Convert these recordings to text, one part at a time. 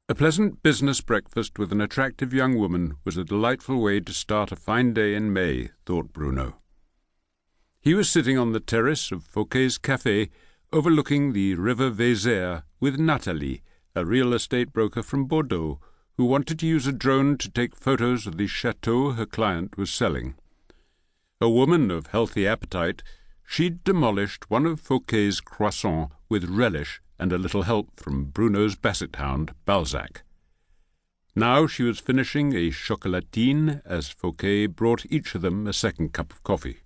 A pleasant business breakfast with an attractive young woman was a delightful way to start a fine day in May, thought Bruno. He was sitting on the terrace of Fouquet's café, overlooking the river Vézère, with Nathalie, a real estate broker from Bordeaux, who wanted to use a drone to take photos of the chateau her client was selling. A woman of healthy appetite, she'd demolished one of Fouquet's croissants with relish and a little help from Bruno's basset hound, Balzac. Now she was finishing a chocolatine as Fouquet brought each of them a second cup of coffee.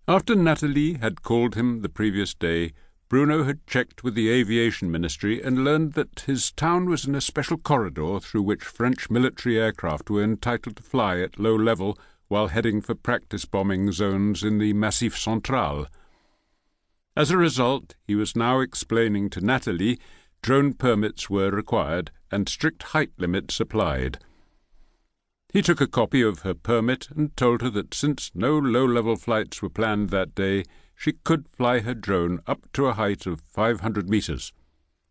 After Nathalie had called him the previous day, Bruno had checked with the aviation ministry and learned that his town was in a special corridor through which French military aircraft were entitled to fly at low level while heading for practice bombing zones in the Massif Central. As a result, he was now explaining to Nathalie drone permits were required and strict height limits applied. He took a copy of her permit and told her that since no low-level flights were planned that day, she could fly her drone up to a height of 500 metres,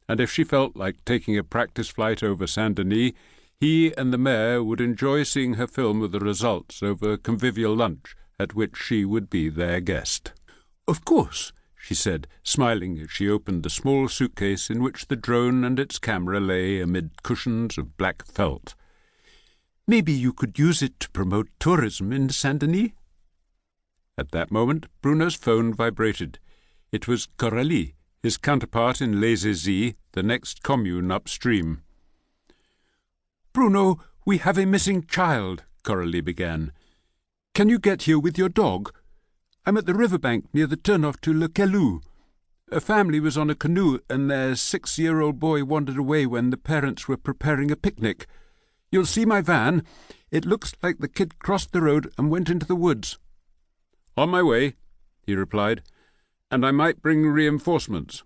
and if she felt like taking a practice flight over Saint-Denis, he and the mayor would enjoy seeing her film the results over a convivial lunch at which she would be their guest. "Of course," she said, smiling as she opened the small suitcase in which the drone and its camera lay amid cushions of black felt. "Maybe you could use it to promote tourism in Saint-Denis?" At that moment, Bruno's phone vibrated. It was Coralie, his counterpart in Les Aisies, the next commune upstream. "Bruno, we have a missing child," Coralie began. "Can you get here with your dog? I'm at the riverbank near the turn-off to Le Caillou. A family was on a canoe and their 6-year-old boy wandered away when the parents were preparing a picnic. You'll see my van. It looks like the kid crossed the road and went into the woods." "On my way," he replied, "and I might bring reinforcements."